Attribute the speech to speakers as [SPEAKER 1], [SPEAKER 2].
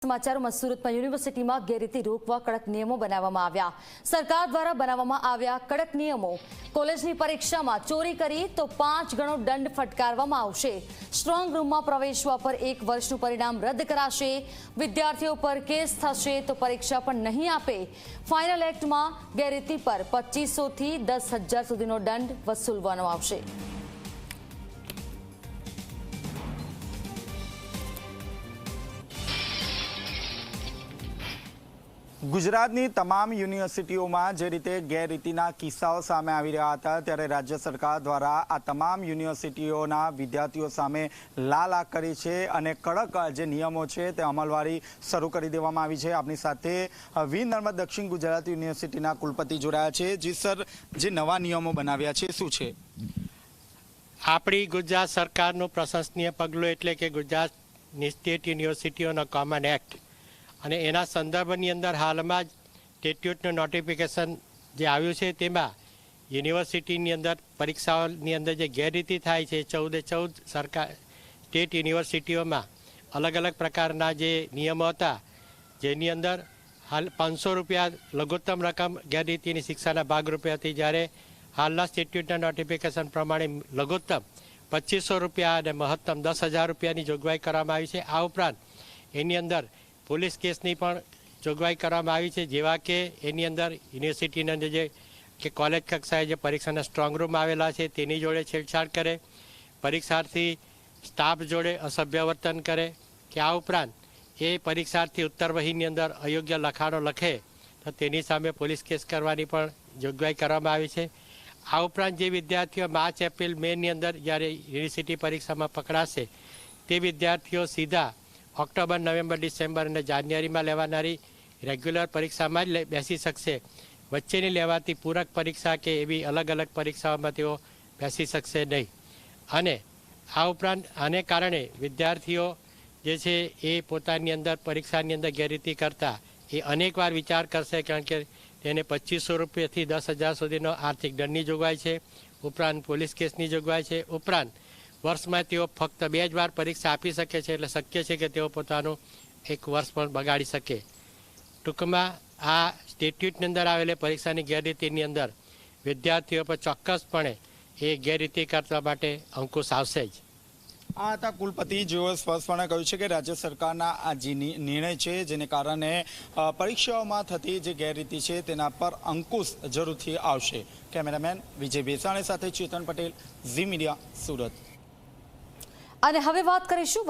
[SPEAKER 1] સમાચારોમાં સુરતમાં યુનિવર્સિટીમાં ગેરરીતિ રોકવા કડક નિયમો બનાવવામાં આવ્યા। સરકાર દ્વારા બનાવવામાં આવ્યા કડક નિયમો। કોલેજની પરીક્ષામાં ચોરી કરી તો 5 ગણો દંડ ફટકારવામાં આવશે। સ્ટ્રોંગ રૂમમાં પ્રવેશવા પર 1 વર્ષનું પરિણામ રદ કરાશે। વિદ્યાર્થીઓ પર કેસ થશે તો પરીક્ષા પણ નહીં આપે। ફાઇનલ એક્ટમાં ગેરરીતિ પર 2500 થી 10,000 સુધીનો દંડ વસૂલવામાં આવશે।
[SPEAKER 2] ગુજરાતની તમામ યુનિવર્સિટીઓમાં જે રીતે ગેરરીતિના કિસ્સાઓ સામે આવી રહ્યા હતા ત્યારે રાજ્ય સરકાર દ્વારા આ તમામ યુનિવર્સિટીઓના વિદ્યાર્થીઓ સામે લાલ આંખ કરી છે અને કડક જે નિયમો છે તે અમલવારી શરૂ કરી દેવામાં આવી છે। આપણી સાથે વીર નર્મદ દક્ષિણ ગુજરાત યુનિવર્સિટીના કુલપતિ જોડાયા છે। જી સર, જે નવા નિયમો બનાવ્યા છે શું છે?
[SPEAKER 3] આપણી ગુજરાત સરકારનું પ્રશંસનીય પગલું એટલે કે ગુજરાતની સ્ટેટ યુનિવર્સિટીઓનો કોમન એક્ટ અને એના સંદર્ભની અંદર હાલમાં જ સ્ટેટ્યુટનું નોટિફિકેશન જે આવ્યું છે તેમાં યુનિવર્સિટીની અંદર પરીક્ષાઓની અંદર જે ગેરરીતિ થાય છે 14 સરકાર સ્ટેટ યુનિવર્સિટીઓમાં અલગ અલગ પ્રકારના જે નિયમો હતા જેની અંદર હાલ 500 રૂપિયા લઘુત્તમ રકમ ગેરરીતિની શિક્ષાના ભાગરૂપે હતી, જ્યારે હાલના સ્ટેટ્યુટના નોટિફિકેશન પ્રમાણે લઘુત્તમ 2500 રૂપિયા અને મહત્તમ 10,000 રૂપિયાની જોગવાઈ કરવામાં આવી છે। આ ઉપરાંત એની અંદર પોલીસ કેસની પણ જોગવાઈ કરવામાં આવી છે, જેવા કે એની અંદર યુનિવર્સિટીના જે કે કોલેજ કક્ષાએ જે પરીક્ષાના સ્ટ્રોંગ રૂમ આવેલા છે તેની જોડે છેડછાડ કરે, પરીક્ષાર્થી સ્ટાફ જોડે અસભ્ય વર્તન કરે કે આ ઉપરાંત એ પરીક્ષાર્થી ઉત્તરવહીની અંદર અયોગ્ય લખાણો લખે તો તેની સામે પોલીસ કેસ કરવાની પણ જોગવાઈ કરવામાં આવી છે। આ ઉપરાંત જે વિદ્યાર્થીઓ માર્ચ એપ્રિલ મેની અંદર જ્યારે યુનિવર્સિટી પરીક્ષામાં પકડાશે તે વિદ્યાર્થીઓ સીધા ઓક્ટોબર, નવેમ્બર, ડિસેમ્બર અને જાન્યુઆરીમાં લેવાનારી રેગ્યુલર પરીક્ષામાં જ બેસી શકશે। વચ્ચેની લેવાતી પૂરક પરીક્ષા કે એવી અલગ અલગ પરીક્ષાઓમાં તેઓ બેસી શકશે નહીં। અને આ ઉપરાંત આને કારણે વિદ્યાર્થીઓ જે છે એ પોતાની અંદર પરીક્ષાની અંદર ગેરરીતિ કરતા એ અનેકવાર વિચાર કરશે, કારણ કે તેને 2500 રૂપિયાથી 10,000 સુધીનો આર્થિક દંડની જોગવાઈ છે, ઉપરાંત પોલીસ કેસની જોગવાઈ છે, ઉપરાંત વર્ષમાં તેઓ ફક્ત 2 જ વાર પરીક્ષા આપી શકે છે, એટલે શક્ય છે કે તેઓ પોતાનું 1 વર્ષ પણ બગાડી શકે। ટૂંકમાં આ સ્ટેટ્યુટની અંદર આવેલી પરીક્ષાની ગેરરીતિની અંદર વિદ્યાર્થીઓ પર ચોક્કસપણે એ ગેરરીતિ કરવા માટે અંકુશ આવશે જ।
[SPEAKER 2] આ હતા કુલપતિ, જેઓ સ્પષ્ટપણે કહ્યું છે કે રાજ્ય સરકારના આ જે નિર્ણય છે જેને કારણે પરીક્ષાઓમાં થતી જે ગેરરીતિ છે તેના પર અંકુશ જરૂરથી આવશે। કેમેરામેન વિજય બેસાણી સાથે ચેતન પટેલ, ઝી મીડિયા, સુરત।
[SPEAKER 1] અને હવે વાત કરીશું